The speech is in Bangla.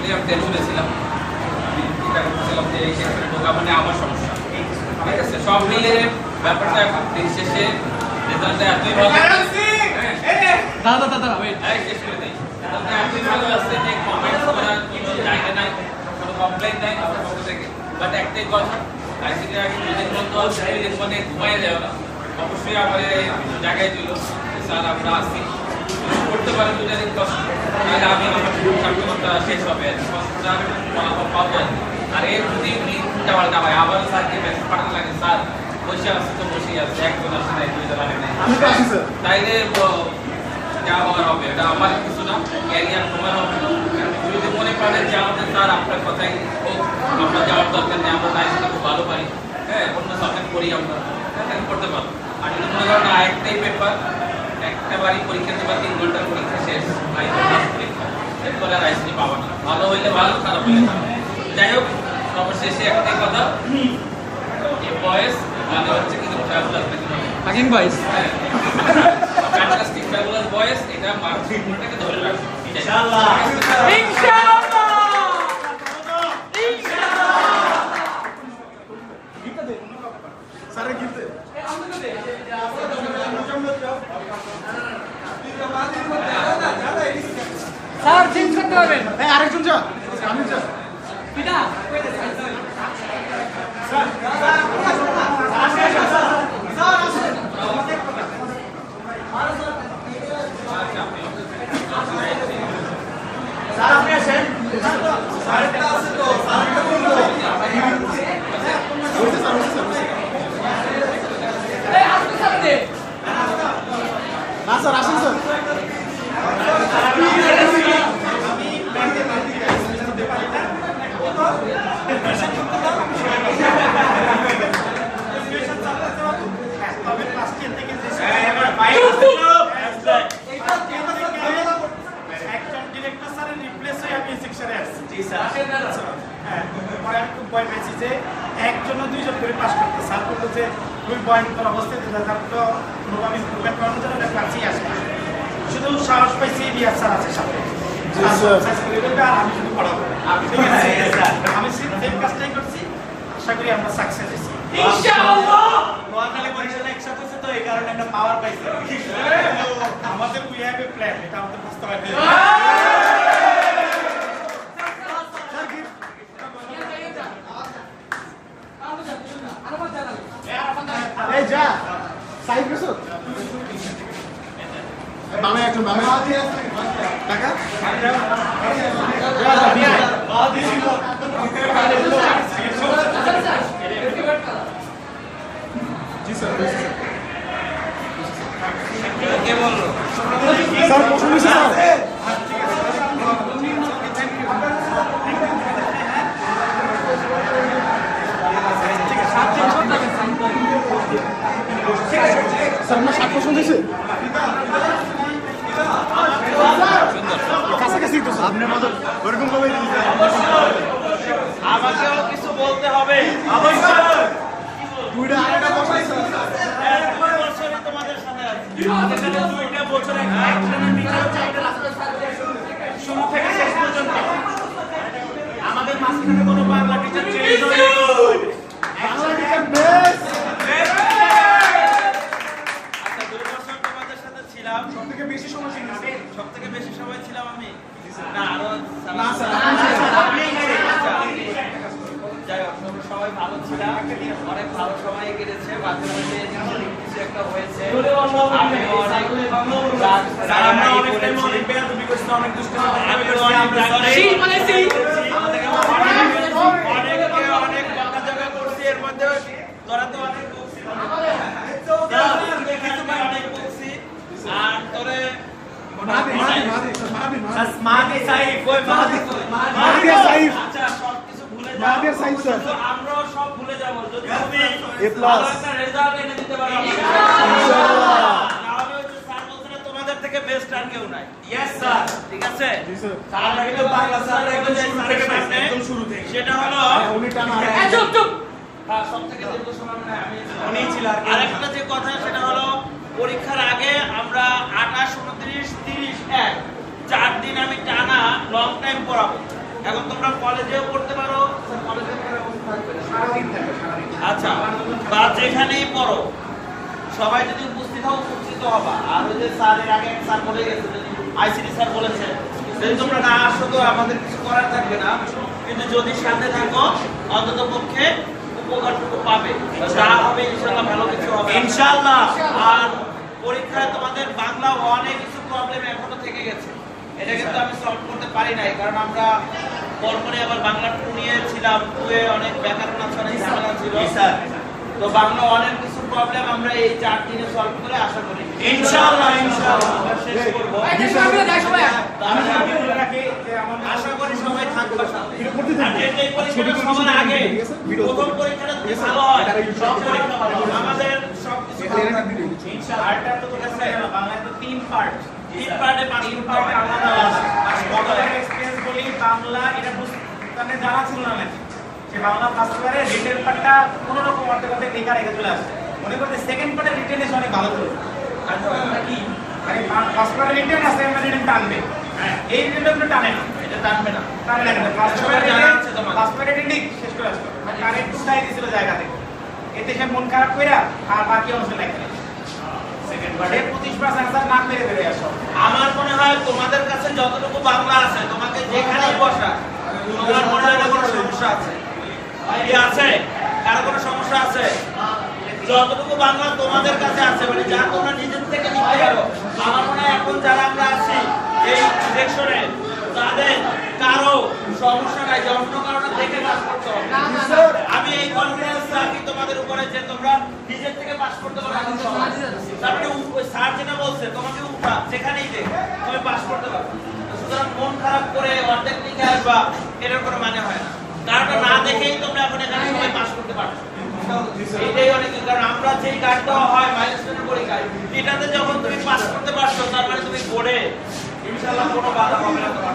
খুবই আমি টেনশনে ছিলাম। আমি চিন্তা করছিলাম যে এই সেক্টরে ঢোকা মানে আমার সমস্যা, ঠিক আছে। সব মিলে ব্যাপারটা এখন দিন শেষে রেজাল্টটা এতই ভালো, শেষ করে দিই, রেজাল্টটা এতই ভালো আছে যে কমেন্ট করার কোনো জায়গা নাই, কোনো কমপ্লেন নাই আমার পক্ষ থেকে। বাট একটাই কথা, আইসিটি আগে 2 দিন বন্ধ আছে, 2 দিন মানে ঘুমাইয়া যাবে না, অবশ্যই আমার জায়গায় দিল স্যার আমরা আসি করতে পারেন 2 দিন কষ্ট, তাহলে আমি আমার ছাত্রতা শেষ হবে, কষ্টটা ফলাফল পাবো। আর এই যদি উল্টা পাল্টা হয় আবার স্যারকে মেসেজ পাঠানো লাগে, স্যার বসে আসছে তো বসেই আসছে, একজন আসে নাই 2 জন আসে নাই, তাইলে যা হওয়ার হবে এটা আমার কিছু না, ক্যারিয়ার তোমার হবে। যদি মনে করেন যে আমাদের স্যার আপনার কথাই হোক, আমরা যাওয়ার দরকার নেই, আমরা আইসিটি খুব ভালো পারি, হ্যাঁ অন্য সাবজেক্ট করি আমরা, হ্যাঁ করতে পারবো। আর যদি মনে করেন একটাই পেপার, একটা বাড়ি পরীক্ষা দেবা, 3 ঘন্টার পরীক্ষা শেষ, পরীক্ষা এরপরে আর আইসিটি পাবো না, ভালো হইলে ভালো, খারাপ হইলে খারাপ। যাই হোক সর্বশেষে একটাই কথা, এই বয়স মানে হচ্ছে কিন্তু ট্রাভেলার নাকি হাকিং বয়েস, হ্যাঁ ফ্যান্টাস্টিক ট্রাভেলার বয়স, এটা মার্কেটটাকে ধরে রাখবে ইনশাআল্লাহ ইনশাআল্লাহ স্যারের গিফট স্যার চেঞ্জ করতে পারবেন। এই আরেকজন যা আমি যা পিতা স্যার আপনি আসেন স্যারটা আছে তো স্যারটা বলবো বলতে স্যার এই আসতে সামনে না স্যার আসেন স্যার একজন 2 জন করে পাস করতে স্যার বলতো যে খুবই ভয়ঙ্কর অবস্থায় আমি প্রোগ্রাম করানোর জন্য ক্লাসেই আসি, শুধু সাহস পাইছি বিয়ার স্যার আছে সাথে, আমি শুধু পড়াবো, আমি সেম কাজটাই করছি, আশা করি আমরা সাকসেস হয়েছি ইনশাআল্লাহ। নোয়াখালী পরিষদ একসাথে হচ্ছে তো এই কারণে একটা পাওয়ার পাইছি, আমাদের উই হ্যাভ এ প্ল্যান, এটা আমাদের বাস্তবায়ন হবে। এই যা সাইড গেছো বামে একজন বামে টাকা জি স্যার কে বললো স্যার পছন্দ হয়েছে স্যার স্যার আপনার 60 পছন্দ হয়েছে কাছাকাছি তো আপনার মতো ওরকম কবে আমাকেও কিছু বলতে হবে, অবশ্যই দুইটা আরেকটা বসাই স্যার বছরই তোমাদের সাথে আছি, 2টা বছর একজনের নিচে হচ্ছে একটা শুরু থেকে শেষ পর্যন্ত আমাদের মাঝখানে কোনো বাংলা টিচার চেঞ্জ হয়নি, বাংলা টিচার বেস্ট সবথেকে বেশি সময় ছিল সবথেকে বেশি সময় ছিলাম আমি না আরো না স্যার যাই হোক সবাই ভালো ছিলাম, অনেক ভালো সময় কেটেছে, মাঝে মাঝে কিছু একটা হয়েছে, অনেক বকাঝকা করছি, এর মধ্যে তোরা তো অনেক বকছি, অনেক বকছি, আর তোরে আচ্ছা সবকিছু ভুলে যাও, আমরাও সব ভুলে যাবো যদি তুমি ভালো একটা রেজাল্ট এনে দিতে পারো, তাহলে হচ্ছে স্যার বলছে না তোমাদের থেকে বেস্ট আর কেউ নাই। ইয়েস স্যার, ঠিক আছে আমরা কিন্তু বাংলা স্যার একদম শুরু থেকে সেটা হলো উনি টানা চুপ চুপ, হ্যাঁ সব থেকে দীর্ঘ সময় মানে আমি উনি ছিলাম। আরেকটা যে কথা সেটা হলো পরীক্ষার আগে আমরা 28, 29, 30, 1 4 দিন আমি টানা লং টাইম পড়াবো, এখন তোমরা কলেজেও পড়তে পারো, কলেজে পড়ার অবস্থা থাকবে না। সারাদিন থাকবে, সারাদিন। আচ্ছা, বা যেখানেই পড়ো সবাই যদি উপস্থিত হও উপস্থিত হবা। আর ওই যে স্যারের আগে এক স্যার বলে গেছে, আইসিডি স্যার বলেছেন যদি তোমরা না আসো তো আমাদের কিছু করার থাকবে না, কিন্তু যদি সাথে থাকো অন্তত পক্ষে উপকারটুকু পাবে, যা হবে ইনশাআল্লাহ ভালো কিছু হবে ইনশাআল্লাহ। আর পরীক্ষায় তোমাদের বাংলা অনেক কিছু প্রবলেম এখনো থেকে গেছে, এটা কিন্তু আমি সলভ করতে পারি নাই, কারণ আমরা পরপরে আবার বাংলা 2 নিয়েছিলাম, 2 এ অনেক ব্যাকরণ আছে, অনেক ঝামেলা ছিল স্যার। তো বাংলা অনেক কিছু প্রবলেম আমরা এই 4 দিনে সলভ করে আশা করি ইনশাআল্লাহ আমরা শেষ করব। আমি বলে রাখি যে আমাদের আশা করি সবাই থাকবে সাথে। আর এই পরীক্ষাটা সবার আগে প্রথম পরীক্ষাটা যদি ভালো হয় সব পরীক্ষা ভালো হবে। আমাদের সব কিছু ভালো থাকবে ইনশাআল্লাহ। আরটা তো তোমরা জানো বাংলায় তো 3 পার্ট, 3 পার্টে 5 পার্ট আলাদা আছে। বাংলা এক্সপেরিয়েন্স বলি বাংলা এটা বুঝতে জানা ছিল না নাকি যে বাংলা ফার্স্ট বারে রিটেন পার্টটা কোনো রকম অর্থগত লেখা রেখে চলে আসে, মনে করতে সেকেন্ড পার্টে রিটেন এসে অনেক ভালো করে কি মানে ফার্স্ট বারে রিটেন আছে মানে রিটেন টানবে, হ্যাঁ এই রিটেনটা টানে না, এটা টানবে না, টানবে না। ফার্স্ট বারে জানা আছে তোমার ফার্স্ট বারে রিটেন শেষ করে আসবে, কারেন্ট টুটাই দিছিল জায়গা থেকে, এতে সে মন খারাপ কইরা আর বাকি অংশ লেখে সেকেন্ড বারে 25% আনসার না মেরে বেরে আসো। আমার মনে হয় তোমাদের কাছে যতটুকু বাংলা আছে তোমাকে যেখানেই বসা তোমার মনে হয় না কোনো সমস্যা আছে, কি আছে কারো কোনো সমস্যা আছে? যতটুকু বাংলা তোমাদের কাছে আছে মানে যা তোমরা নিজের থেকে লিখতে পারো, আমার মনে হয় এখন যারা আমরা আছি এই সেকশনে তাদের কারো সমস্যা নাই, যে অন্য কারণে দেখে পাস করতে হবে। আমি এই কনফিডেন্স রাখি তোমাদের উপরে যে তোমরা নিজের থেকে পাস করতে পারো। তারপরে স্যার যেটা বলছে তোমাকে উঠা যেখানেই দেখ তুমি পাস করতে পারো, সুতরাং মন খারাপ করে অর্ধেক লিখে আসবা এটার কোনো মানে হয় না, কারণটা না দেখেই তোমরা এখন এখানে সবাই পাস করতে পারছো। এটাই অনেক, কারণ আমরা যেই গার্ড দেওয়া হয় মাইলস্টোনের পরীক্ষায় এটাতে যখন তুমি পাস করতে পারছো তার মানে তুমি বোর্ডে ইনশাআল্লাহ কোনো বাধা হবে না তোমার।